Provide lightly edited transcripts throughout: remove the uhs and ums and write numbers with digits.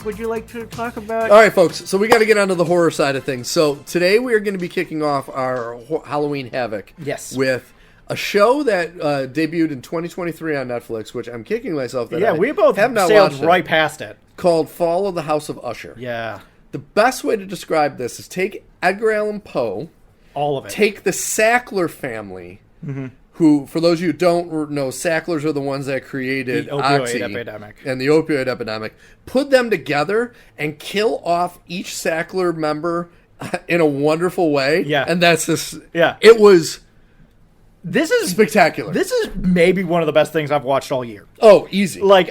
would you like to talk about? All right, folks. So we got to get onto the horror side of things. So today we are going to be kicking off our Halloween Havoc. Yes. With a show that debuted in 2023 on Netflix, which I'm kicking myself that we both have not sailed watched right past it. Called Fall of the House of Usher. Yeah. The best way to describe this is take Edgar Allan Poe. All of it. Take the Sackler family, who, for those of you who don't know, Sacklers are the ones that created the opioid Oxy epidemic. And the opioid epidemic. Put them together and kill off each Sackler member in a wonderful way. Yeah. And that's this. Yeah. It was This is spectacular. This is maybe one of the best things I've watched all year. Oh, easy. Like,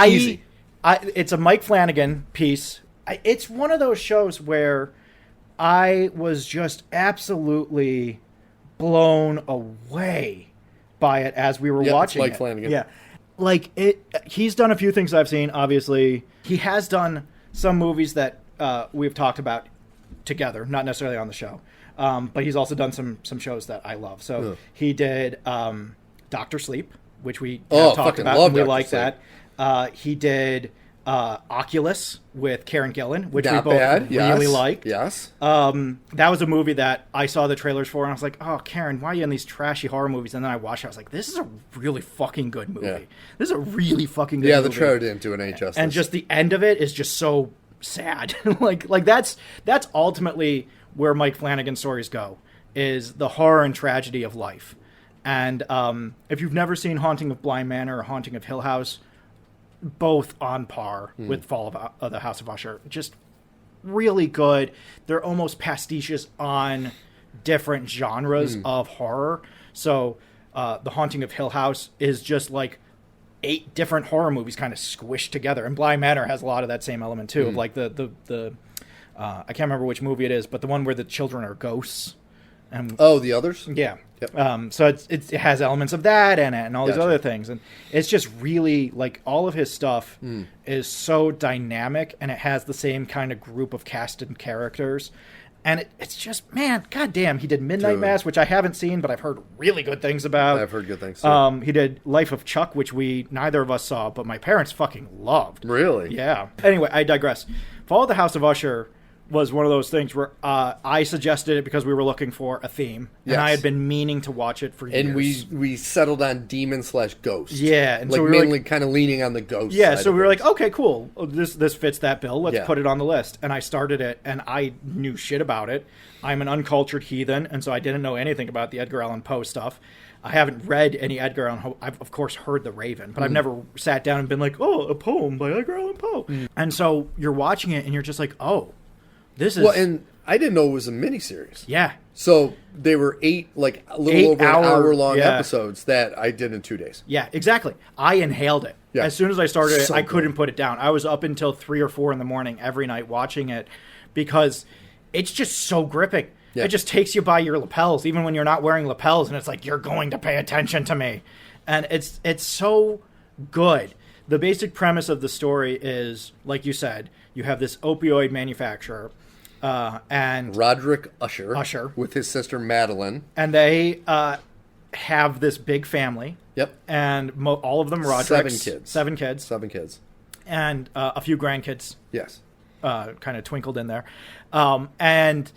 Easy. It's a Mike Flanagan piece. It's one of those shows where I was just absolutely blown away by it as we were watching Mike it. Flanagan. Yeah. Like, he's done a few things I've seen, obviously. He has done some movies that we've talked about together, not necessarily on the show. But he's also done some shows that I love. So he did Dr. Sleep, which we have talked about, and we like that. He did Oculus with Karen Gillan, which we both really liked. Yes. That was a movie that I saw the trailers for, and I was like, oh, Karen, why are you in these trashy horror movies? And then I watched it, I was like, this is a really fucking good movie. Yeah. This is a really fucking good movie. Yeah, the trailer didn't do it any justice. And just the end of it is just so sad. like that's ultimately where Mike Flanagan's stories go, is the horror and tragedy of life. And if you've never seen Haunting of Bly Manor or Haunting of Hill House, both on par with Fall of the House of Usher. Just really good. They're almost pastiches on different genres of horror. So The Haunting of Hill House is just like 8 different horror movies kind of squished together. And Bly Manor has a lot of that same element too, of like the I can't remember which movie it is, but the one where the children are ghosts. And The Others? Yeah. Yep. So it has elements of that in it and all these other things. And it's just really, like, all of his stuff is so dynamic, and it has the same kind of group of cast and characters. And it's just, man, goddamn, he did Midnight Mass, which I haven't seen, but I've heard really good things about. I've heard good things, too. He did Life of Chuck, which neither of us saw, but my parents fucking loved. Really? Yeah. Anyway, I digress. Fall of the House of Usher was one of those things where I suggested it because we were looking for a theme, and I had been meaning to watch it for years. And we settled on demon/ghost. Yeah, and like, so we were mainly kind of leaning on the ghost. Yeah, side so we were things. like, okay, cool, this fits that bill. Let's put it on the list. And I started it, and I knew shit about it. I'm an uncultured heathen, and so I didn't know anything about the Edgar Allan Poe stuff. I haven't read any Edgar Allan Poe. I've, of course, heard The Raven, but I've never sat down and been like, oh, a poem by Edgar Allan Poe. And so you're watching it, and you're just like, oh, this is... Well, and I didn't know it was a miniseries. Yeah. So they were 8, like, a little over an hour-long episodes that I did in 2 days. Yeah, exactly. I inhaled it. Yeah. As soon as I started it, I couldn't put it down. I was up until 3 or 4 in the morning every night watching it because it's just so gripping. Yeah. It just takes you by your lapels, even when you're not wearing lapels, and it's like, you're going to pay attention to me. And it's so good. The basic premise of the story is, like you said, you have this opioid manufacturer, and Roderick Usher with his sister Madeline, and they have this big family. Yep. And all of them Rodericks. 7 kids, and a few grandkids. Yes. Kind of twinkled in there, and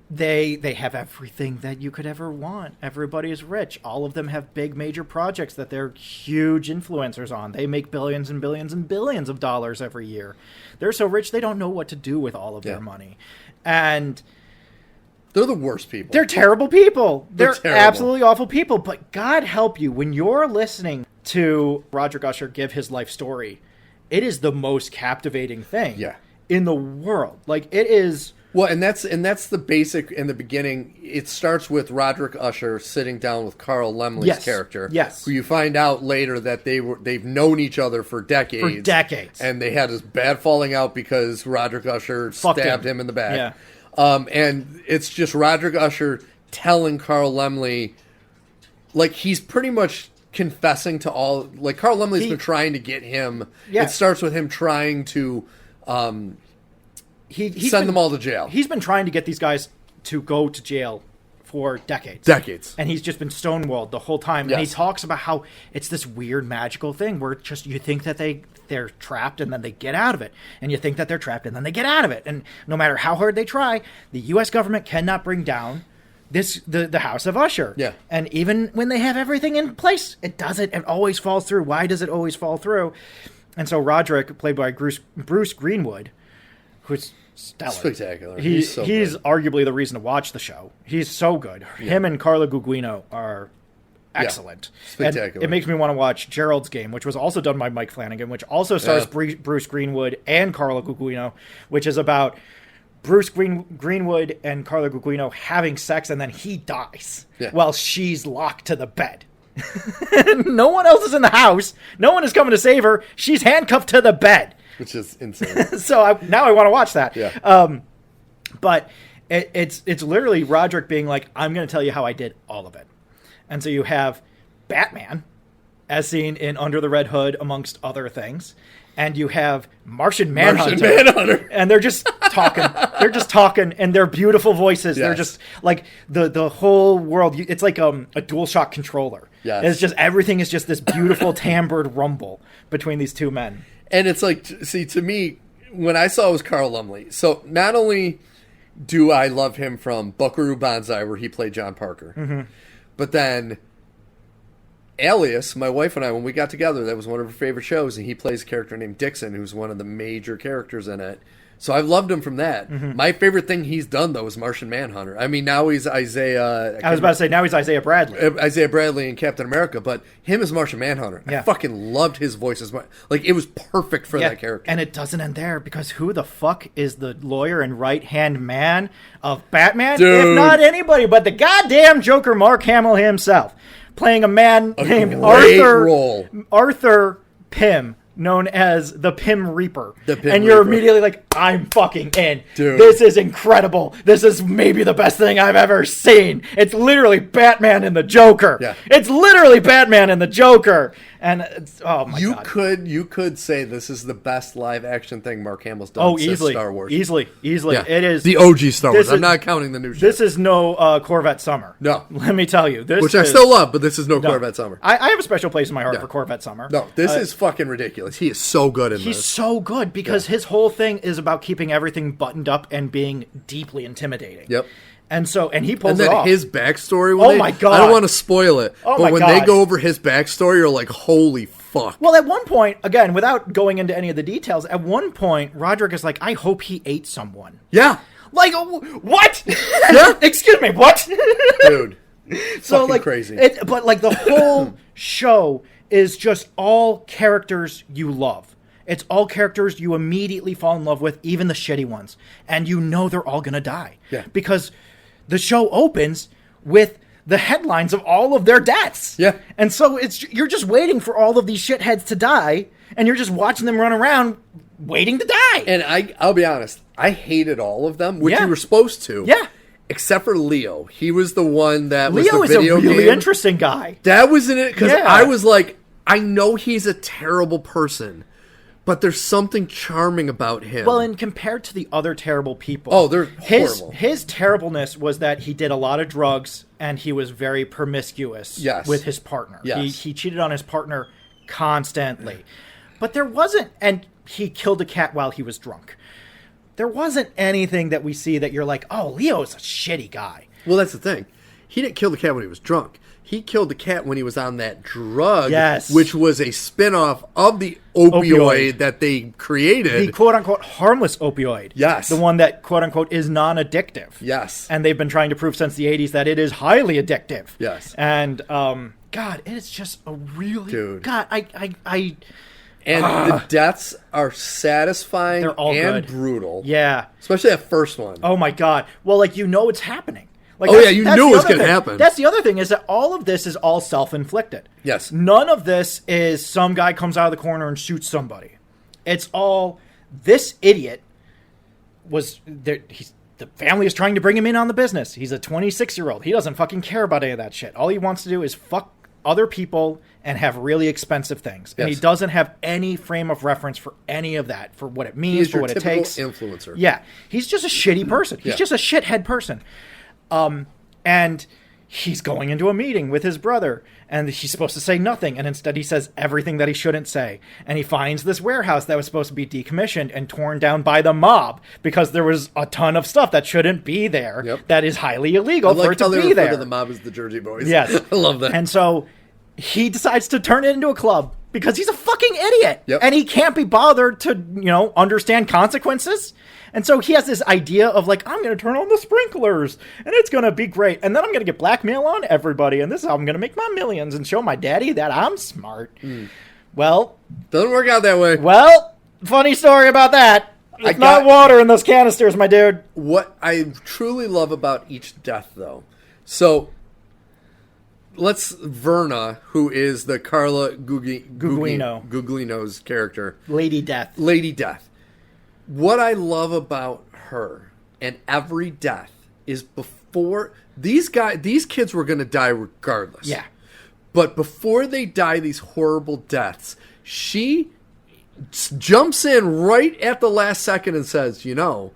they have everything that you could ever want. Everybody is rich. All of them have big major projects that they're huge influencers on. They make billions and billions and billions of dollars every year. They're so rich they don't know what to do with all of their money. And they're the worst people. They're terrible people. They're terrible. Absolutely awful people. But God help you, when you're listening to Roderick Usher give his life story, it is the most captivating thing in the world. Like, it is... Well, and that's the basic in the beginning. It starts with Roderick Usher sitting down with Carl Laemmle's character. Yes. Who you find out later that they've known each other for decades. And they had this bad falling out because Roderick Usher stabbed him in the back. Yeah. And it's just Roderick Usher telling Carl Laemmle, like, he's pretty much confessing to all, like, Carl Laemmle's been trying to get him. Yeah. It starts with him trying to send them all to jail. He's been trying to get these guys to go to jail for decades. And he's just been stonewalled the whole time. Yes. And he talks about how it's this weird magical thing where just you think that they're trapped and then they get out of it. And you think that they're trapped and then they get out of it. And no matter how hard they try, the U.S. government cannot bring down the House of Usher. Yeah. And even when they have everything in place, it doesn't. It always falls through. Why does it always fall through? And so Roderick, played by Bruce Greenwood, who's stellar. Spectacular. He's so arguably the reason to watch the show. He's so good. Him and Carla Gugino are excellent. Spectacular. And it makes me want to watch Gerald's Game, which was also done by Mike Flanagan, which also stars Bruce Greenwood and Carla Gugino, which is about Bruce Greenwood and Carla Gugino having sex, and then he dies while she's locked to the bed. No one else is in the house. No one is coming to save her. She's handcuffed to the bed. Which is insane. So now I want to watch that. Yeah. But it's literally Roderick being like, I'm going to tell you how I did all of it. And so you have Batman, as seen in Under the Red Hood, amongst other things. And you have Martian Manhunter. And they're just talking. They're just talking, and they're beautiful voices. They're just like the whole world. It's like a DualShock controller. Yes. It's just everything is just this beautiful timbred rumble between these two men. And it's like, see, to me, when I saw it was Carl Lumbly, so not only do I love him from Buckaroo Banzai, where he played John Parker, but then Alias, my wife and I, when we got together, that was one of her favorite shows, and he plays a character named Dixon, who's one of the major characters in it. So I've loved him from that. My favorite thing he's done, though, is Martian Manhunter. I mean, now he's Isaiah... I was about to say, now he's Isaiah Bradley. Isaiah Bradley in Captain America, but him as Martian Manhunter. I fucking loved his voice as much. Like, it was perfect for that character. And it doesn't end there, because who the fuck is the lawyer and right-hand man of Batman? Dude. If not anybody but the goddamn Joker, Mark Hamill himself, playing a man named Arthur Pym, known as the Pym Reaper. And you're immediately like, I'm fucking in. Dude. This is incredible. This is maybe the best thing I've ever seen. It's literally Batman and the Joker. Yeah. It's literally Batman and the Joker. And it's, oh my God. You could say this is the best live action thing Mark Hamill's done since Star Wars. Easily. Yeah. It is. The OG Star Wars. I'm not counting the new shit. This is no Corvette Summer. No. Let me tell you. I still love, but this is no Corvette Summer. I have a special place in my heart for Corvette Summer. No, this is fucking ridiculous. He is so good in this. He's so good because his whole thing is about keeping everything buttoned up and being deeply intimidating. Yep. And he pulls it off. And then his backstory. My God. I don't want to spoil it, but when they go over his backstory, you're like, holy fuck. Well, at one point, again, without going into any of the details, at one point, Roderick is like, I hope he ate someone. Yeah. Like, what? Yeah. Excuse me, what? Dude. So, fucking like, crazy. But, like, the whole show is just all characters you love. It's all characters you immediately fall in love with, even the shitty ones. And you know they're all going to die. Yeah. Because the show opens with the headlines of all of their deaths. Yeah. And so you're just waiting for all of these shitheads to die, and you're just watching them run around waiting to die. And I'll be honest, I hated all of them, which you were supposed to. Yeah. Except for Leo. He was the one that was the Leo video is a really game. interesting guy. That was in it, because I was like, I know he's a terrible person, but there's something charming about him. Well, and compared to the other terrible people... Oh, they're horrible. His terribleness was that he did a lot of drugs, and he was very promiscuous with his partner. Yes. He cheated on his partner constantly. But there wasn't... And he killed a cat while he was drunk. There wasn't anything that we see that you're like, oh, Leo's a shitty guy. Well, that's the thing. He didn't kill the cat when he was drunk. He killed the cat when he was on that drug, which was a spin-off of the opioid that they created. The quote-unquote harmless opioid. Yes. The one that quote-unquote is non-addictive. Yes. And they've been trying to prove since the 80s that it is highly addictive. Yes. And, God, it's just a really... Dude. God, And the deaths are satisfying and brutal. Yeah. Especially that first one. Oh, my God. Well, like, you know it's happening. Like, you knew it was going to happen. That's the other thing, is that all of this is all self-inflicted. Yes. None of this is some guy comes out of the corner and shoots somebody. It's all, this idiot was there. The family is trying to bring him in on the business. He's a 26-year-old. He doesn't fucking care about any of that shit. All he wants to do is fuck other people and have really expensive things. And he doesn't have any frame of reference for any of that, for what it means, for what it takes. Influencer. Yeah. He's just a shitty person. He's just a shithead person. And he's going into a meeting with his brother, and he's supposed to say nothing, and instead he says everything that he shouldn't say. And he finds this warehouse that was supposed to be decommissioned and torn down by the mob because there was a ton of stuff that shouldn't be there that is highly illegal for it to be there. To the mob as the Jersey Boys. Yes. I love that. And so he decides to turn it into a club because he's a fucking idiot. And he can't be bothered to, understand consequences. And so he has this idea of like, I'm going to turn on the sprinklers and it's going to be great. And then I'm going to get blackmail on everybody. And this is how I'm going to make my millions and show my daddy that I'm smart. Well, doesn't work out that way. Well, funny story about that. It's not water in those canisters, my dude. What I truly love about each death, though. So let's Verna, who is the Carla Guglielmo's character. Lady Death. What I love about her and every death is before these kids were going to die regardless. Yeah. But before they die these horrible deaths, she jumps in right at the last second and says, you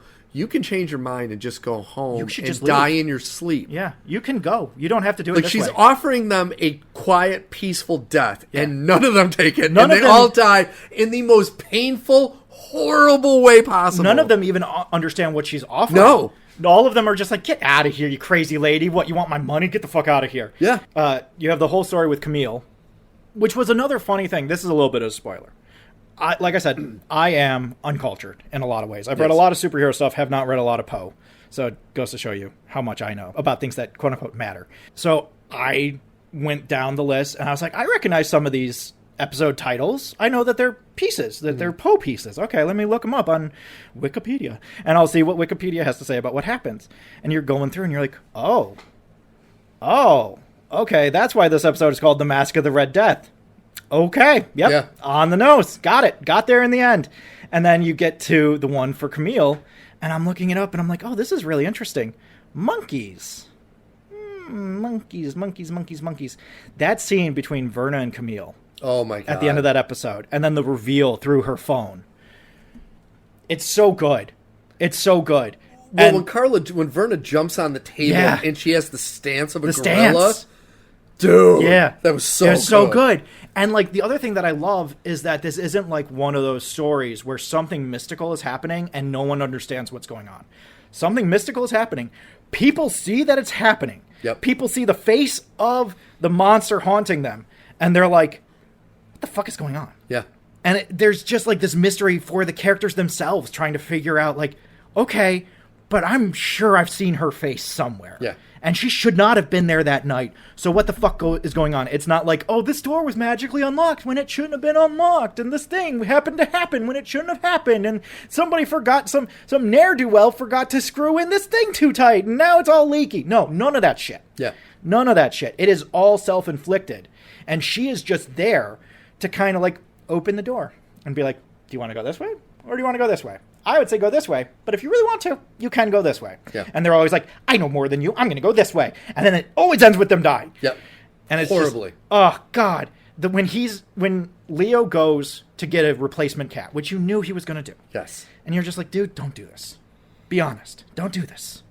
can change your mind and just go home and die in your sleep. Yeah, you can go. You don't have to do it this she's way. offering them a quiet, peaceful death, and none of them take it. They all die in the most painful, horrible way possible. None of them even understand what she's offering. No. All of them are just like, get out of here, you crazy lady. What, you want my money? Get the fuck out of here. Yeah. You have the whole story with Camille, which was another funny thing. This is a little bit of a spoiler. Like I said, I am uncultured in a lot of ways. I've read a lot of superhero stuff, have not read a lot of Poe. So it goes to show you how much I know about things that quote-unquote matter. So I went down the list, and I was like, I recognize some of these episode titles. I know that they're pieces, that they're Poe pieces. Okay, let me look them up on Wikipedia, and I'll see what Wikipedia has to say about what happens. And you're going through, and you're like, oh, okay, that's why this episode is called The Mask of the Red Death. Okay, yep, on the nose. Got it. Got there in the end. And then you get to the one for Camille, and I'm looking it up, and I'm like, oh, this is really interesting. Monkeys. Monkeys. That scene between Verna and Camille. Oh, my God. At the end of that episode. And then the reveal through her phone. It's so good. Well, and when Verna jumps on the table and she has the stance of a gorilla. Dude, that was so good. And like the other thing that I love is that this isn't like one of those stories where something mystical is happening and no one understands what's going on. Something mystical is happening. People see that it's happening. Yep. People see the face of the monster haunting them, and they're like, what the fuck is going on? Yeah. And there's just like this mystery for the characters themselves trying to figure out like, okay, but I'm sure I've seen her face somewhere. Yeah. And she should not have been there that night. So what the fuck is going on? It's not like, oh, this door was magically unlocked when it shouldn't have been unlocked. And this thing happened to happen when it shouldn't have happened. And somebody forgot, some ne'er-do-well forgot to screw in this thing too tight. And now it's all leaky. No, none of that shit. Yeah. None of that shit. It is all self-inflicted. And she is just there to kind of like open the door and be like, do you want to go this way? Or do you want to go this way? I would say go this way, but if you really want to, you can go this way. Yeah. And they're always like, I know more than you. I'm going to go this way. And then it always ends with them dying. Yep. And it's horribly. Just, oh, God. When Leo goes to get a replacement cat, which you knew he was going to do. Yes. And you're just like, dude, don't do this. Be honest. Don't do this.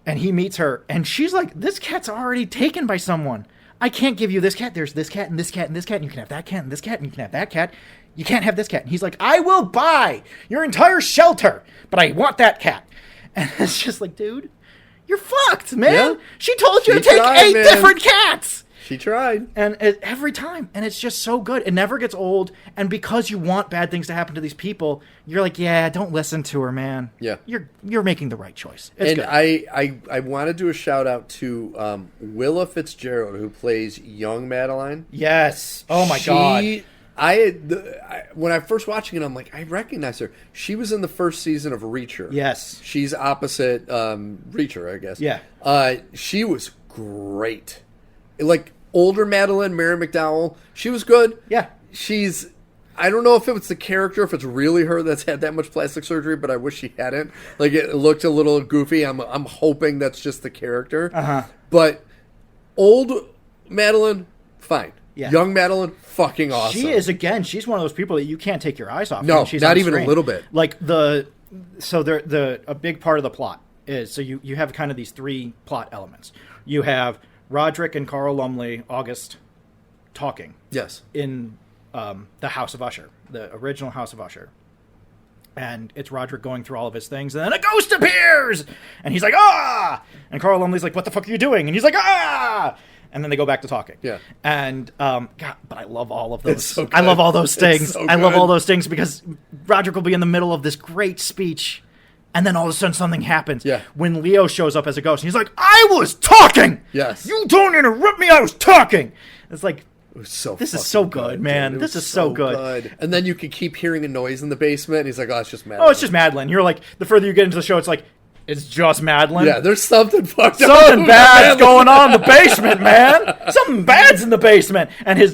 And he meets her, and she's like, this cat's already taken by someone. I can't give you this cat. There's this cat and this cat and this cat, and you can have that cat and this cat, and you can have that cat. You can't have this cat. And he's like, I will buy your entire shelter, but I want that cat. And it's just like, dude, you're fucked, man. Yeah. She told you to take 8 different cats. She tried. And every time. And it's just so good. It never gets old. And because you want bad things to happen to these people, you're like, yeah, don't listen to her, man. Yeah. You're making the right choice. It's good. I want to do a shout out to Willa Fitzgerald, who plays young Madeline. Yes. Oh, my God. When I first watching it, I'm like, I recognize her. She was in the first season of Reacher. Yes. She's opposite Reacher, I guess. Yeah. She was great. Like, older Madeline, Mary McDowell, she was good. Yeah. I don't know if it was the character, if it's really her that's had that much plastic surgery, but I wish she hadn't. Like, it looked a little goofy. I'm hoping that's just the character. Uh-huh. But old Madeline, fine. Yeah. Young Madeline, fucking awesome. She is, again, she's one of those people that you can't take your eyes off. No, she's not on even screen. A little bit. Like, a big part of the plot is, so you have kind of these three plot elements. You have Roderick and Carl Lumbly, August, talking. Yes. In the House of Usher, the original House of Usher. And it's Roderick going through all of his things, and then a ghost appears! And he's like, ah! And Carl Lumbly's like, what the fuck are you doing? And he's like, ah! And then they go back to talking. Yeah. And, God, but I love all of those. It's so good. I love all those things. So I love all those things because Roderick will be in the middle of this great speech, and then all of a sudden something happens. Yeah. When Leo shows up as a ghost, and he's like, I was talking! Yes. You don't interrupt me, I was talking! It's like, it was so this is so good, man. This is so good. And then you could keep hearing a noise in the basement, and he's like, oh, it's just Madeline. Oh, it's just Madeline. You're like, the further you get into the show, it's like, it's just Madeline. Yeah, there's something fucked up. Something bad's going on in the basement, man. Something bad's in the basement. And his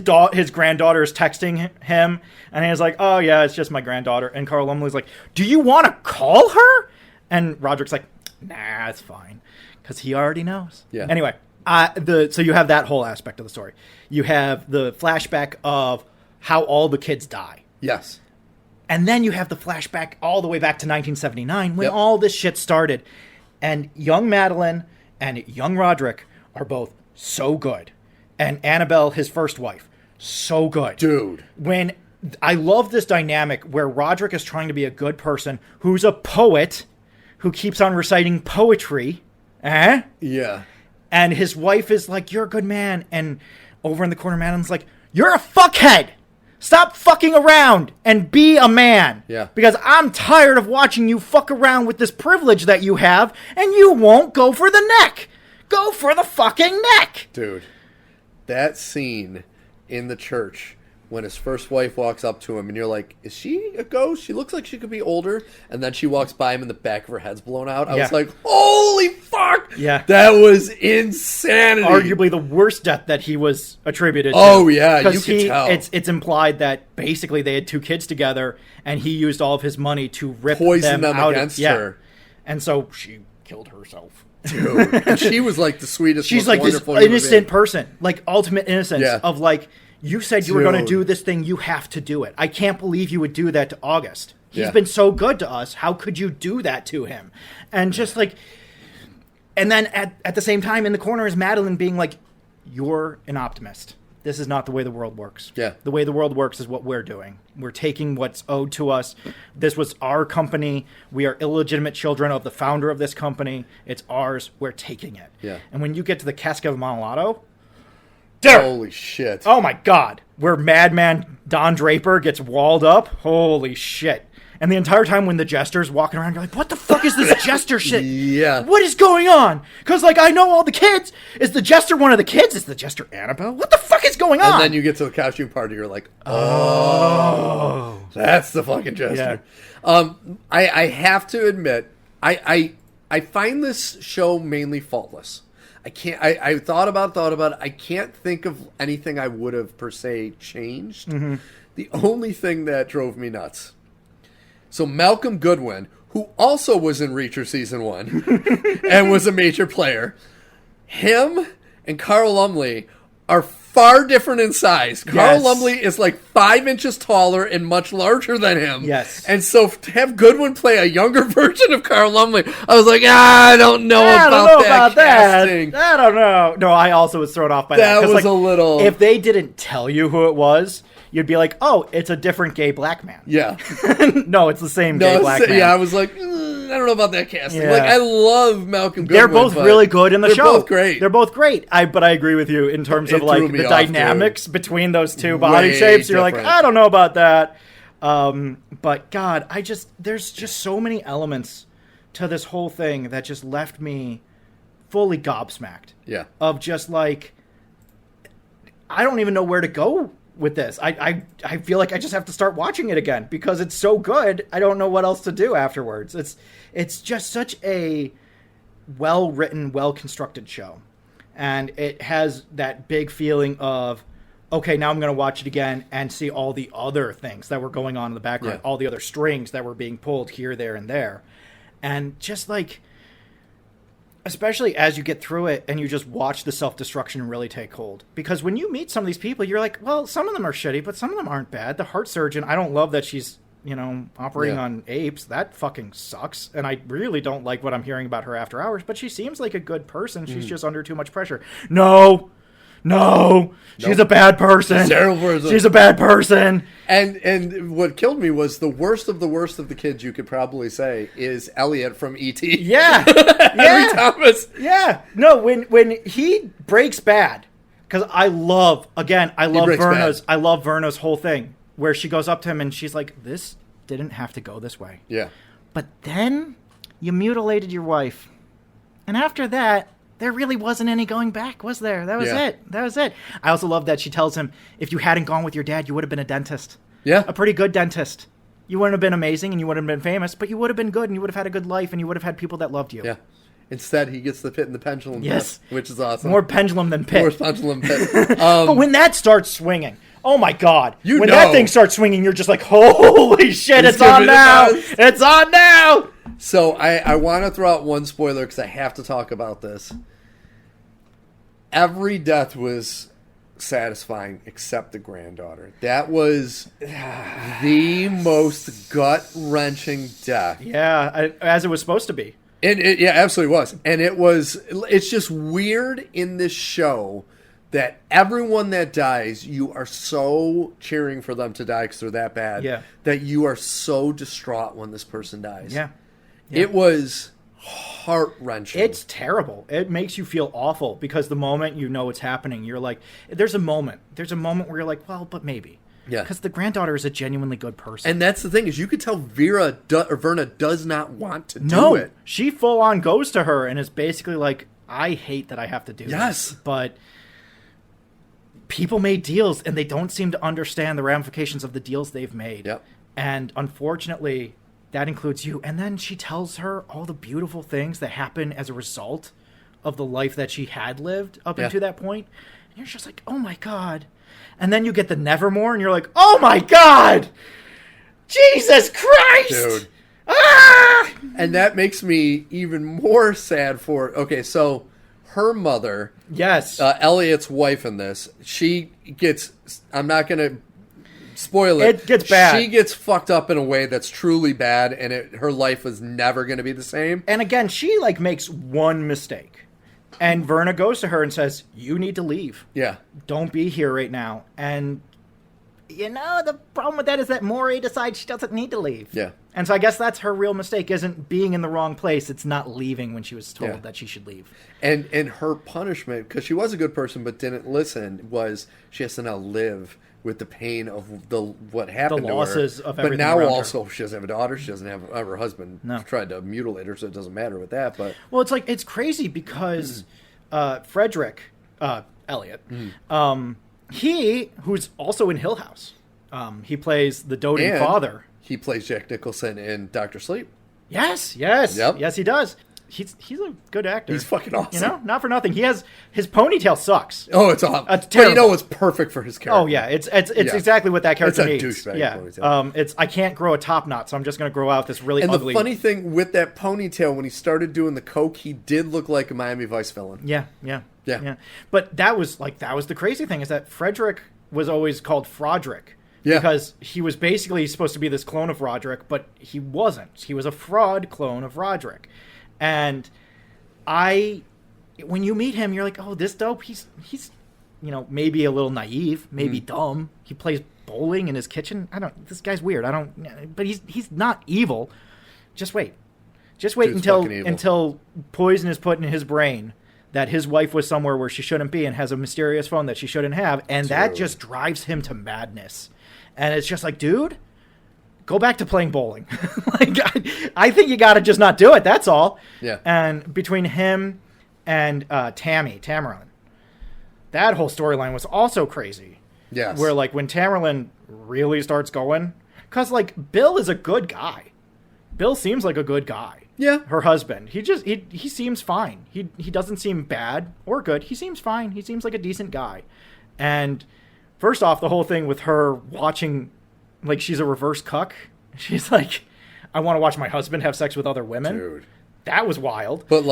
granddaughter is texting him, and he's like, oh, yeah, it's just my granddaughter. And Carl Lumbly's like, do you want to call her? And Roderick's like, nah, it's fine. Because he already knows. Yeah. Anyway, so you have that whole aspect of the story. You have the flashback of how all the kids die. Yes. And then you have the flashback all the way back to 1979 when all this shit started. And young Madeline and young Roderick are both so good. And Annabelle, his first wife, so good. Dude. When I love this dynamic where Roderick is trying to be a good person who's a poet who keeps on reciting poetry. Yeah. And his wife is like, you're a good man. And over in the corner, Madeline's like, you're a fuckhead. Stop fucking around and be a man. Yeah. Because I'm tired of watching you fuck around with this privilege that you have, and you won't go for the neck. Go for the fucking neck. Dude, that scene in the church when his first wife walks up to him and you're like, is she a ghost? She looks like she could be older. And then she walks by him and the back of her head's blown out. I was like, holy fuck. Yeah. That was insanity. Arguably the worst death that he was attributed to. Oh, yeah. You can tell. It's implied that basically they had two kids together and he used all of his money to rip poison them out against her. And so she killed herself. Dude. And she was like the sweetest, she's most like this innocent person. Like ultimate innocence of like, you said you were going to do this thing. You have to do it. I can't believe you would do that to August. He's been so good to us. How could you do that to him? And just like, and then at the same time in the corner is Madeline being like, you're an optimist. This is not the way the world works. Yeah. The way the world works is what we're doing. We're taking what's owed to us. This was our company. We are illegitimate children of the founder of this company. It's ours. We're taking it. Yeah. And when you get to the Casca of Amontillado, holy shit. Oh my God. Where Madman Don Draper gets walled up. Holy shit. And the entire time when the Jester's walking around, you're like, what the fuck is this Jester shit? Yeah. What is going on? Because, like, I know all the kids. Is the Jester one of the kids? Is the Jester Annabelle? What the fuck is going on? And then you get to the costume party, you're like, oh. That's the fucking Jester. Yeah. I have to admit, I find this show mainly faultless. I thought about it. I can't think of anything I would have per se changed. Mm-hmm. The only thing that drove me nuts. So Malcolm Goodwin, who also was in Reacher season 1 and was a major player, him and Carl Lumbly are far different in size. Carl Lumbly is like 5 inches taller and much larger than him. Yes. And so to have Goodwin play a younger version of Carl Lumbly, I was like, I don't know about casting. I don't know. No, I also was thrown off by that. That was like, a little... If they didn't tell you who it was, you'd be like, oh, it's a different gay black man. Yeah. No, it's the same gay black man. Yeah, I was like, I don't know about that casting. Yeah. Like, I love Malcolm Goodwin. They're both really good in the show. They're both great. They're both great. But I agree with you in terms of like the dynamics between those two body shapes. You're like, I don't know about that. But God, there's just so many elements to this whole thing that just left me fully gobsmacked. Yeah. Of just like, I don't even know where to go with this. I feel like I just have to start watching it again because it's so good. I don't know what else to do afterwards. It's just such a well-written, well-constructed show. And it has that big feeling of, okay, now I'm going to watch it again and see all the other things that were going on in the background, all the other strings that were being pulled here, there, and there. And just like, especially as you get through it and you just watch the self-destruction really take hold. Because when you meet some of these people, you're like, well, some of them are shitty, but some of them aren't bad. The heart surgeon, I don't love that she's operating on apes. That fucking sucks. And I really don't like what I'm hearing about her after hours, but she seems like a good person. She's just under too much pressure. No, she's a bad person. Terrible person. She's a bad person. And what killed me was the worst of the kids you could probably say is Elliot from E.T. Yeah. Henry Thomas. Yeah. No, when he breaks bad, because I love Verna's whole thing, where she goes up to him and she's like, this didn't have to go this way. Yeah. But then you mutilated your wife. And after that, there really wasn't any going back, was there? That was it. I also love that she tells him, if you hadn't gone with your dad, you would have been a dentist. Yeah. A pretty good dentist. You wouldn't have been amazing and you wouldn't have been famous, but you would have been good and you would have had a good life and you would have had people that loved you. Yeah. Instead, he gets the pit in the pendulum pit, which is awesome. More pendulum than pit. More pendulum pit. But when that starts swinging, oh my God. When that thing starts swinging, you're just like, holy shit, it's on now. It's on now. So I want to throw out one spoiler because I have to talk about this. Every death was satisfying except the granddaughter. That was the most gut-wrenching death. Yeah, as it was supposed to be. And it absolutely was. And it's just weird in this show that everyone that dies, you are so cheering for them to die because they're that bad, that you are so distraught when this person dies. Yeah. It was heart-wrenching. It's terrible. It makes you feel awful because the moment you know it's happening, you're like, there's a moment where you're like, well, but maybe. Yeah. Because the granddaughter is a genuinely good person. And that's the thing, is you could tell Verna does not want to do it. She full on goes to her and is basically like, I hate that I have to do this. But people made deals and they don't seem to understand the ramifications of the deals they've made. Yep. And unfortunately, that includes you. And then she tells her all the beautiful things that happen as a result of the life that she had lived up until that point. And you're just like, oh my God. And then you get the Nevermore, and you're like, oh my God! Jesus Christ! Dude. Ah! And that makes me even more sad for... Okay, so her mother... Yes. Elliot's wife in this, she gets... I'm not going to spoil it. It gets bad. She gets fucked up in a way that's truly bad, and her life is never going to be the same. And again, she, makes one mistake. And Verna goes to her and says, you need to leave. Yeah. Don't be here right now. And, the problem with that is that Maury decides she doesn't need to leave. Yeah. And so I guess that's her real mistake, isn't being in the wrong place. It's not leaving when she was told that she should leave. And her punishment, because she was a good person but didn't listen, was she has to now live with the pain of what happened to her. The losses of everything But now around also her. She doesn't have a daughter. She doesn't have her husband tried to mutilate her, so it doesn't matter with that. But well, it's crazy because Frederick Elliot, he who's also in Hill House, he plays the doting father. He plays Jack Nicholson in Dr. Sleep. Yes, Yep. yes, he does. He's a good actor. He's fucking awesome. Not for nothing. His ponytail sucks. Oh, it's awesome. It's terrible. But it's perfect for his character. Oh yeah, it's exactly what that character needs. It's a douchebag ponytail. I can't grow a top knot, so I'm just going to grow out this really ugly. And the funny thing with that ponytail, when he started doing the coke, he did look like a Miami Vice villain. Yeah. But that was the crazy thing, is that Frederick was always called Froderick. Yeah. Because he was basically supposed to be this clone of Roderick, but he wasn't. He was a fraud clone of Roderick. And when you meet him, you're like, oh, this dope. He's maybe a little naive, maybe dumb. He plays bowling in his kitchen. This guy's weird. But he's not evil. Just wait until poison is put in his brain that his wife was somewhere where she shouldn't be and has a mysterious phone that she shouldn't have. And that just drives him to madness. And it's just like, dude, go back to playing bowling. I think you got to just not do it. That's all. Yeah. And between him and Tamerlan, that whole storyline was also crazy. Yes. Where when Tamerlan really starts going, because Bill is a good guy. Bill seems like a good guy. Yeah. Her husband. He seems fine. He doesn't seem bad or good. He seems fine. He seems like a decent guy. And first off, the whole thing with her watching, she's a reverse cuck. She's like, I want to watch my husband have sex with other women. Dude. That was wild. But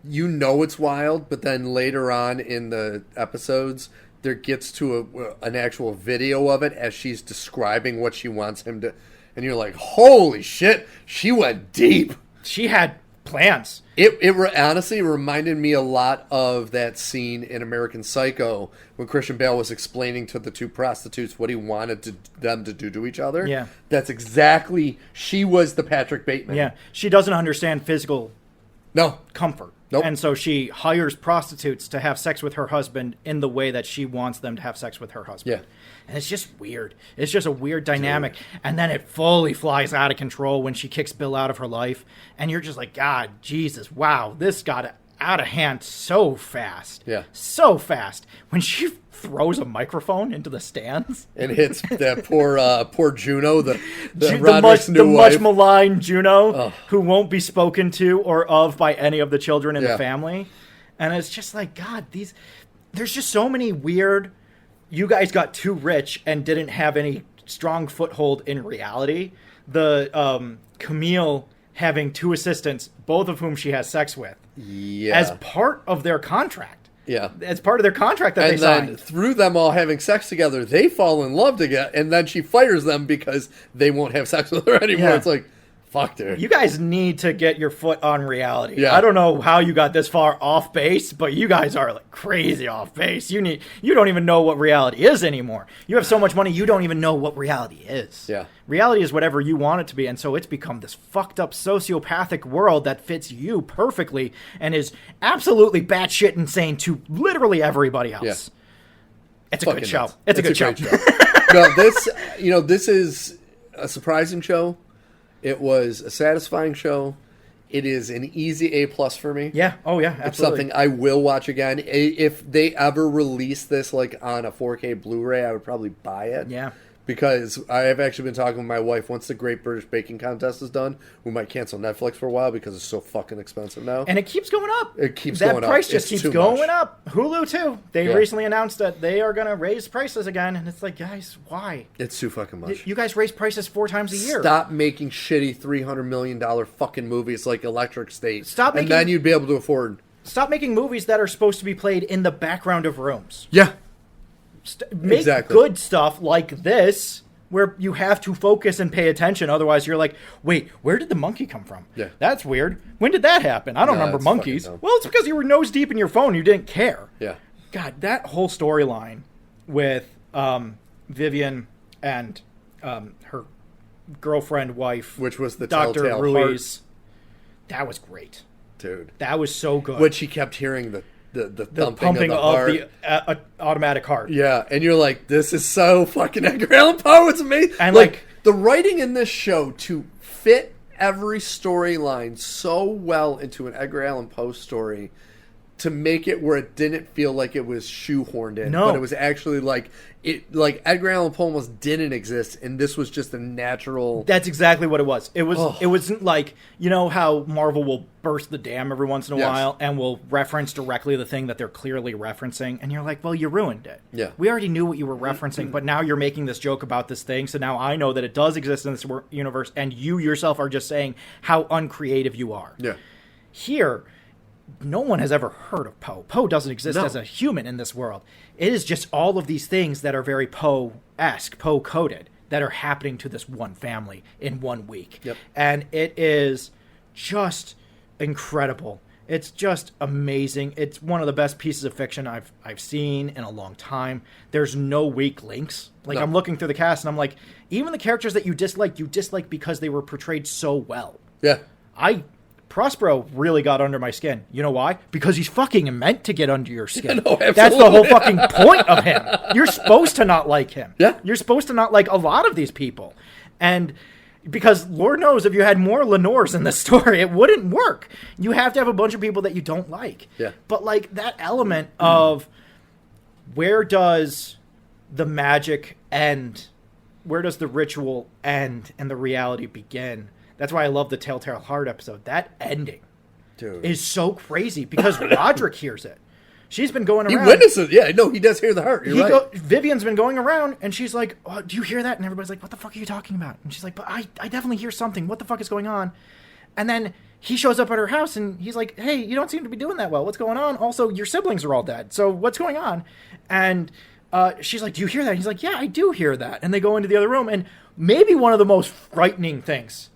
it's wild, but then later on in the episodes, there gets to an actual video of it as she's describing what she wants him to, and you're like, holy shit, she went deep. She had plans. It honestly reminded me a lot of that scene in American Psycho when Christian Bale was explaining to the two prostitutes what he wanted them to do to each other. Yeah. That's exactly, she was the Patrick Bateman. Yeah. She doesn't understand physical comfort. Nope. And so she hires prostitutes to have sex with her husband in the way that she wants them to have sex with her husband. Yeah. And it's just weird. It's just a weird dynamic. Dude. And then it fully flies out of control when she kicks Bill out of her life. And you're just like, God, Jesus, wow, this got out of hand so fast. Yeah. So fast. When she throws a microphone into the stands. And hits that poor Juno, the much maligned Juno, who won't be spoken to or of by any of the children in the family. And it's just like, God, there's just so many weird, you guys got too rich and didn't have any strong foothold in reality. The Camille having two assistants, both of whom she has sex with, as part of their contract. Yeah. As part of their contract that they signed. And then through them all having sex together, they fall in love together, and then she fires them because they won't have sex with her anymore. Yeah. It's like, fuck, dude. You guys need to get your foot on reality. Yeah. I don't know how you got this far off base, but you guys are like crazy off base. You don't even know what reality is anymore. You have so much money, you don't even know what reality is. Yeah. Reality is whatever you want it to be, and so it's become this fucked up sociopathic world that fits you perfectly and is absolutely batshit insane to literally everybody else. Yeah. It's a good show. It's a good show. No, this is a surprising show. It was a satisfying show. It is an easy A+ for me. Yeah. Oh, yeah. Absolutely. It's something I will watch again. If they ever release this like on a 4K Blu-ray, I would probably buy it. Yeah. Because I have actually been talking with my wife. Once the Great British Baking Contest is done, we might cancel Netflix for a while because it's so fucking expensive now. And it keeps going up. It keeps going up. That price just keeps going up. Hulu, too. They recently announced that they are going to raise prices again. And it's like, guys, why? It's too fucking much. You guys raise prices 4 times a year. Stop making shitty $300 million fucking movies like Electric State. And then you'd be able to afford. Stop making movies that are supposed to be played in the background of rooms. Yeah. Make good stuff like this, where you have to focus and pay attention. Otherwise, you're like, wait, where did the monkey come from? Yeah. That's weird. When did that happen? I don't remember monkeys. Well, it's because you were nose deep in your phone. You didn't care. Yeah. God, that whole storyline with Vivian and her girlfriend, wife, which was the Dr. Telltale Ruiz. Heart. That was great. Dude. That was so good. When she kept hearing the pumping of the automatic heart. Yeah, and you're like, this is so fucking Edgar Allan Poe. It's amazing. And like the writing in this show to fit every storyline so well into an Edgar Allan Poe story, to make it where it didn't feel like it was shoehorned in, but it was actually like Edgar Allan Poe almost didn't exist, and this was just a natural. That's exactly what it was. It was. It wasn't like, you know how Marvel will burst the dam every once in a while and will reference directly the thing that they're clearly referencing, and you're like, well, you ruined it. Yeah, we already knew what you were referencing, but now you're making this joke about this thing, so now I know that it does exist in this universe, and you yourself are just saying how uncreative you are. Yeah, here. No one has ever heard of Poe. Poe doesn't exist as a human in this world. It is just all of these things that are very Poe-esque, Poe-coded, that are happening to this one family in 1 week. Yep. And it is just incredible. It's just amazing. It's one of the best pieces of fiction I've seen in a long time. There's no weak links. I'm looking through the cast, and I'm like, even the characters that you dislike because they were portrayed so well. Yeah. Prospero really got under my skin. You know why? Because he's fucking meant to get under your skin. No, that's the whole fucking point of him. You're supposed to not like him. Yeah. You're supposed to not like a lot of these people. And because Lord knows if you had more Lenores in this story, it wouldn't work. You have to have a bunch of people that you don't like. Yeah. But that element of where does the magic end? Where does the ritual end and the reality begin? That's why I love the Telltale Heart episode. That ending is so crazy because Roderick hears it. She's been going around. He witnesses. Yeah, no, he does hear the heart. You're right. Vivian's been going around, and she's like, oh, do you hear that? And everybody's like, what the fuck are you talking about? And she's like, but I definitely hear something. What the fuck is going on? And then he shows up at her house, and he's like, hey, you don't seem to be doing that well. What's going on? Also, your siblings are all dead. So what's going on? And she's like, do you hear that? And he's like, yeah, I do hear that. And they go into the other room, and maybe one of the most frightening things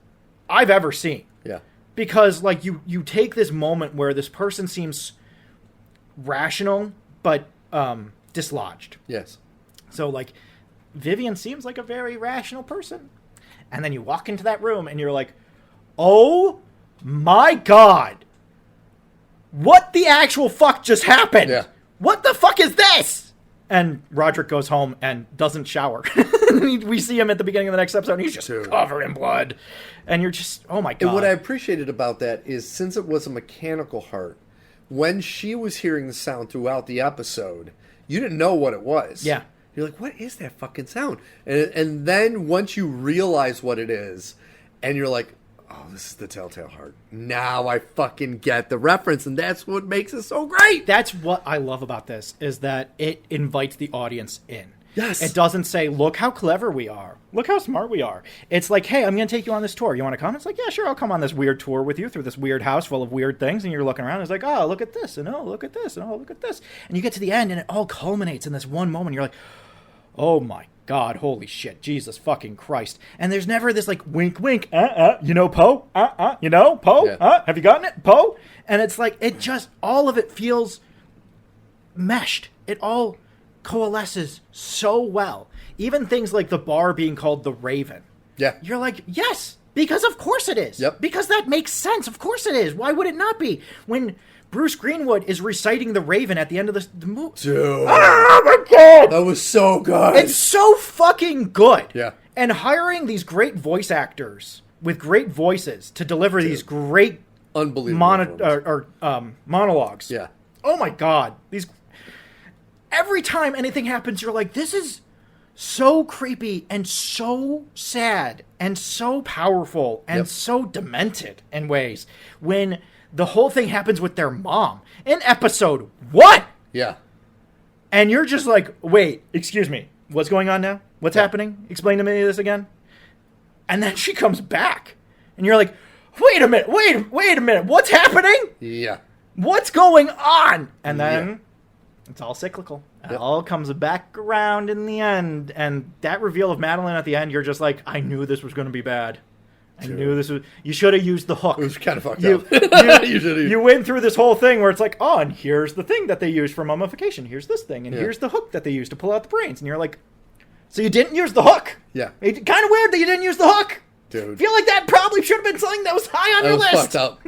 I've ever seen. Yeah. Because, like, you take this moment where this person seems rational, but dislodged. Yes. So, like, Vivian seems like a very rational person. And then you walk into that room, and you're like, oh my God. What the actual fuck just happened? Yeah. What the fuck is this? And Roderick goes home and doesn't shower. We see him at the beginning of the next episode, and he's just covered in blood. And you're just, oh my God. And what I appreciated about that is, since it was a mechanical heart, when she was hearing the sound throughout the episode, you didn't know what it was. Yeah. You're like, what is that fucking sound? And then once you realize what it is, and you're like, oh, this is the Telltale Heart. Now I fucking get the reference, and that's what makes it so great. That's what I love about this, is that it invites the audience in. Yes. It doesn't say, look how clever we are. Look how smart we are. It's like, hey, I'm going to take you on this tour. You want to come? It's like, yeah, sure, I'll come on this weird tour with you through this weird house full of weird things. And you're looking around. It's like, oh, look at this. And oh, look at this. And oh, look at this. And you get to the end, and it all culminates in this one moment. You're like, oh, my God, holy shit, Jesus fucking Christ. And there's never this, like, wink, wink, you know, Poe? You know, Poe? Yeah. Have you gotten it, Poe? And it's like, it just, all of it feels meshed. It all coalesces so well. Even things like the bar being called the Raven. Yeah. You're like, yes, because of course it is. Yep. Because that makes sense. Of course it is. Why would it not be? When Bruce Greenwood is reciting the Raven at the end of the movie. Dude. Oh my God! That was so good. It's so fucking good. Yeah. And hiring these great voice actors with great voices to deliver these great unbelievable monologues. Yeah. Oh my God. Every time anything happens, you're like, this is so creepy and so sad and so powerful and so demented in ways. When the whole thing happens with their mom in episode 1. Yeah. And you're just like, wait, excuse me. What's going on now? What's happening? Explain to me this again. And then she comes back. And you're like, wait a minute. Wait a minute. What's happening? Yeah. What's going on? And then it's all cyclical. It all comes back around in the end. And that reveal of Madeline at the end, you're just like, I knew this was going to be bad. I knew this was... You should have used the hook. It was kind of fucked up. You went through this whole thing where it's like, oh, and here's the thing that they used for mummification. Here's this thing. And here's the hook that they used to pull out the brains. And you're like, so you didn't use the hook? Yeah. It's kind of weird that you didn't use the hook. Dude. I feel like that probably should have been something that was high on your list. Fucked up.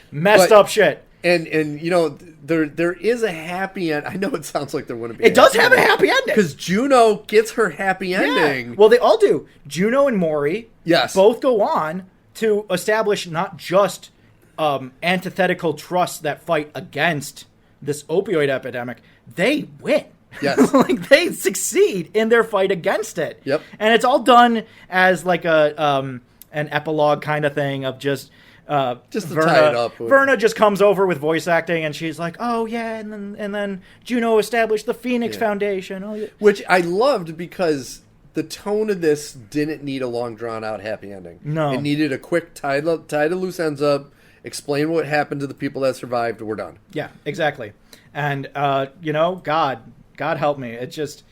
Messed up shit. And you know, there is a happy end. I know it sounds like there wouldn't be. It does have a happy ending. Because Juno gets her happy ending. Yeah. Well, they all do. Juno and Maury both go on to establish not just antithetical trusts that fight against this opioid epidemic. They win. Yes. Like, they succeed in their fight against it. Yep. And it's all done as like an epilogue kind of thing of just to tie it up. Verna just comes over with voice acting, and she's like, "Oh yeah," and then Juno established the Phoenix Foundation. Oh, yeah. Which I loved because the tone of this didn't need a long drawn out happy ending. No, it needed a quick tie the loose ends up, explain what happened to the people that survived. We're done. Yeah, exactly. And God help me. It just,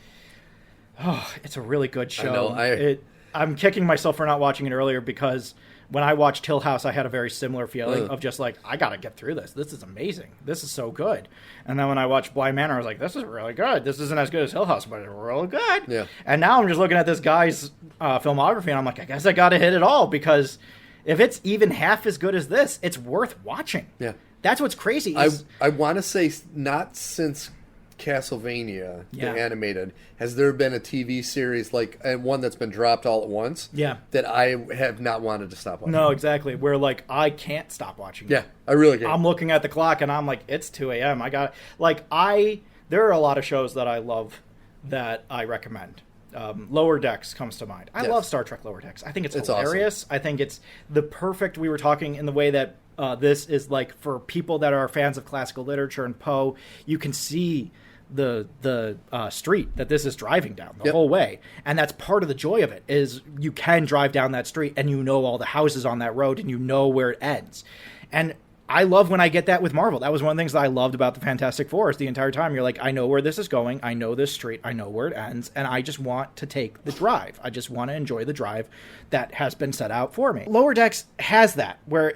it's a really good show. I know. I'm kicking myself for not watching it earlier, because when I watched Hill House, I had a very similar feeling of just like, I got to get through this. This is amazing. This is so good. And then when I watched Bly Manor, I was like, this is really good. This isn't as good as Hill House, but it's really good. Yeah. And now I'm just looking at this guy's filmography, and I'm like, I guess I got to hit it all, because if it's even half as good as this, it's worth watching. Yeah. That's what's crazy. I want to say not since Castlevania, the animated, has there been a TV series like one that's been dropped all at once? Yeah, that I have not wanted to stop watching. No, exactly. Where like I can't stop watching. Yeah, I really can't. I'm looking at the clock and I'm like, it's 2 a.m. There are a lot of shows that I love that I recommend. Lower Decks comes to mind. I love Star Trek Lower Decks. I think it's hilarious. Awesome. I think it's the perfect. We were talking in the way that this is like for people that are fans of classical literature and Poe. You can see the street that this is driving down the whole way, and that's part of the joy of it, is you can drive down that street and you know all the houses on that road and you know where it ends. And I love when I get that with Marvel. That was one of the things that I loved about the Fantastic Four is the entire time. You're like, I know where this is going. I know this street. I know where it ends. And I just want to take the drive. I just want to enjoy the drive that has been set out for me. Lower Decks has that, where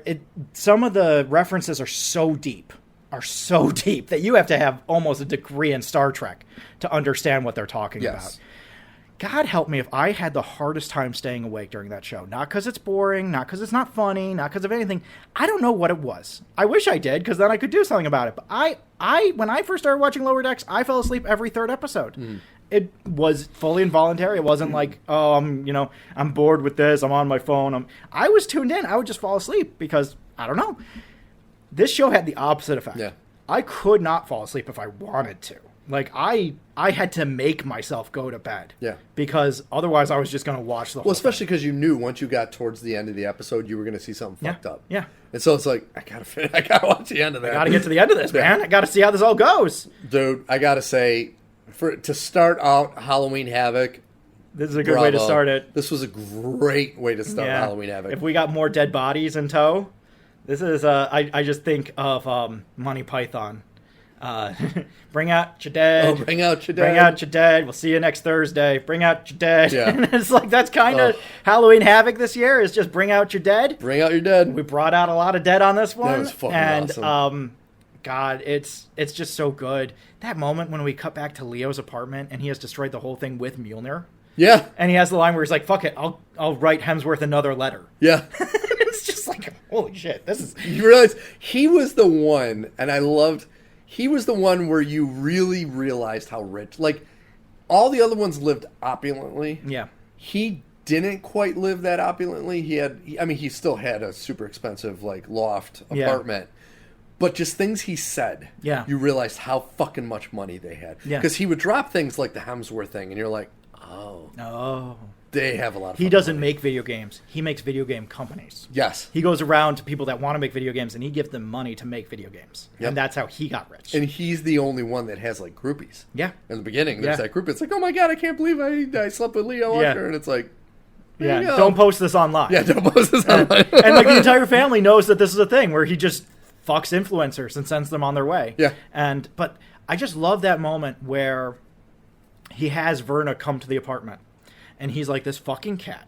some of the references are so deep that you have to have almost a degree in Star Trek to understand what they're talking about. God help me if I had the hardest time staying awake during that show. Not because it's boring, not because it's not funny, not because of anything. I don't know what it was. I wish I did, because then I could do something about it. But when I first started watching Lower Decks, I fell asleep every third episode. It was fully involuntary. It wasn't like, oh, I'm bored with this. I'm on my phone. I was tuned in. I would just fall asleep because, I don't know. This show had the opposite effect. Yeah. I could not fall asleep if I wanted to. Like, I had to make myself go to bed. Yeah. Because otherwise I was just going to watch the whole especially because you knew once you got towards the end of the episode, you were going to see something fucked up. Yeah. And so it's like, I gotta watch the end of that. I got to get to the end of this, man. I got to see how this all goes. Dude, I got to say, to start out Halloween Havoc, this is a good way to start it. This was a great way to start Halloween Havoc. If we got more dead bodies in tow, this is, I just think of Monty Python. Bring out your dead. Oh, bring out your dead. Bring out your dead. We'll see you next Thursday. Bring out your dead. Yeah. And it's like, that's kind of Halloween Havoc this year, is just bring out your dead. Bring out your dead. We brought out a lot of dead on this one. That was fucking awesome. God, it's just so good. That moment when we cut back to Leo's apartment and he has destroyed the whole thing with Mjolnir. Yeah. And he has the line where he's like, fuck it, I'll write Hemsworth another letter. Yeah. It's just like, holy shit, this is... You realize he was the one, and I loved... He was the one where you really realized how rich... Like, all the other ones lived opulently. Yeah. He didn't quite live that opulently. He still had a super expensive, like, loft apartment. But just things he said, you realized how fucking much money they had. Yeah. Because he would drop things like the Hemsworth thing, and you're like, oh. They have a lot of He doesn't make video games. He makes video game companies. Yes. He goes around to people that want to make video games, and he gives them money to make video games. Yep. And that's how he got rich. And he's the only one that has, like, groupies. Yeah. In the beginning, there's that group. It's like, oh, my God, I can't believe I slept with Leo Usher. And it's like, don't post this online. Yeah, don't post this online. And, like, the entire family knows that this is a thing where he just fucks influencers and sends them on their way. Yeah. But I just love that moment where he has Verna come to the apartment. And he's like, this fucking cat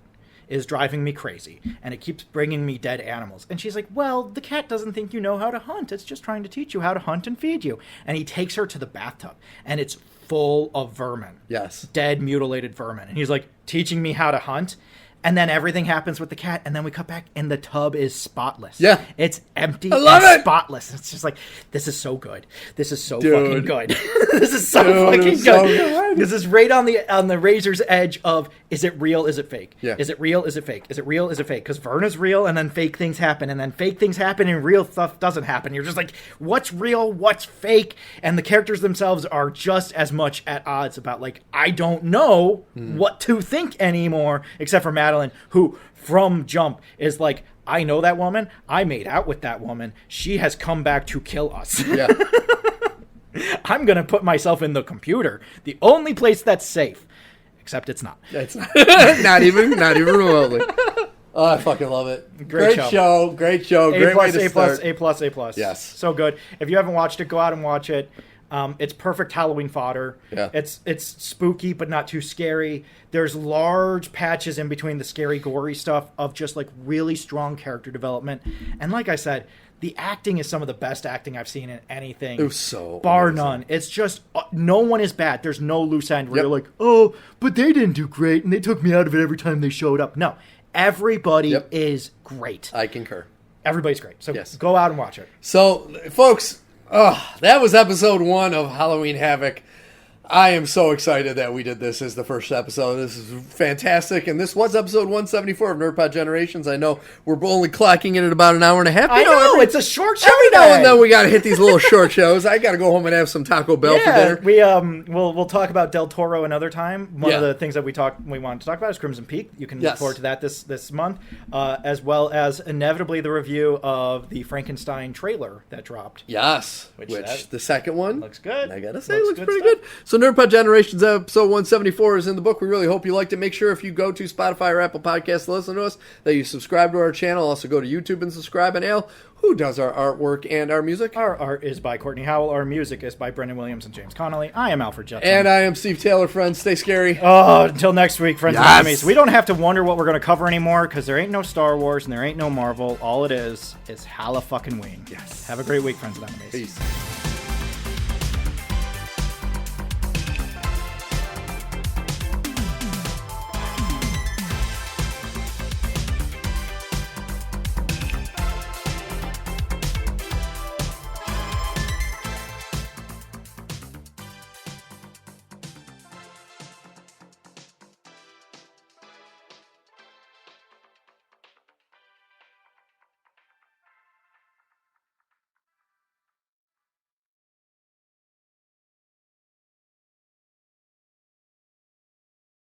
is driving me crazy, and it keeps bringing me dead animals. And she's like, well, the cat doesn't think you know how to hunt. It's just trying to teach you how to hunt and feed you. And he takes her to the bathtub, and it's full of vermin. Yes. Dead, mutilated vermin. And he's like, teaching me how to hunt? And then everything happens with the cat, and then we cut back, and the tub is spotless. Yeah. It's empty and spotless. It's just like, this is so good. This is so fucking good. This is so fucking good. So good. This is right on the razor's edge of, is it real, is it fake? Yeah. Is it real, is it fake? Is it real, is it fake? Because Verna's real, and then fake things happen, and then fake things happen, and real stuff doesn't happen. You're just like, what's real, what's fake? And the characters themselves are just as much at odds about, like, I don't know what to think anymore, except for Madeline, who from jump is like, I know that woman. I made out with that woman. She has come back to kill us. Yeah. I'm going to put myself in the computer. The only place that's safe. Except it's not. It's not. not even remotely. Oh, I fucking love it. Great show. Great way to start. A+. Yes. So good. If you haven't watched it, go out and watch it. It's perfect Halloween fodder. Yeah. It's spooky but not too scary. There's large patches in between the scary, gory stuff of just like really strong character development. And like I said, the acting is some of the best acting I've seen in anything. It was so bar amazing. none. It's just no one is bad. There's no loose end where you're like, oh, but they didn't do great and they took me out of it every time they showed up. No, everybody is great. I concur. Everybody's great. So go out and watch it. So, folks, that was episode 1 of Halloween Havoc. I am so excited that we did this as the first episode. This is fantastic. And this was episode 174 of NerdPod Generations. I know we're only clocking in at about an hour and a half. I know, it's a short show. Every now and then we got to hit these little short shows. I got to go home and have some Taco Bell for dinner. We'll talk about Del Toro another time. One of the things that we wanted to talk about is Crimson Peak. You can look forward to that this month, as well as inevitably the review of the Frankenstein trailer that dropped. Yes, which the second one looks good. I got to say, looks pretty good. So Nerdpod Generations episode 174 is in the book. We really hope you liked it. Make sure if you go to Spotify or Apple Podcasts to listen to us, that you subscribe to our channel. Also go to YouTube and subscribe. And Al, who does our artwork and our music? Our art is by Kortney Howell. Our music is by Brendan Williams and James Connolly. I am Alfred Jepson. And I am Steve Taylor, friends. Stay scary. Oh, until next week, friends and enemies. We don't have to wonder what we're going to cover anymore because there ain't no Star Wars and there ain't no Marvel. All it is Halla fucking Ween. Yes. Have a great week, friends and enemies. Peace.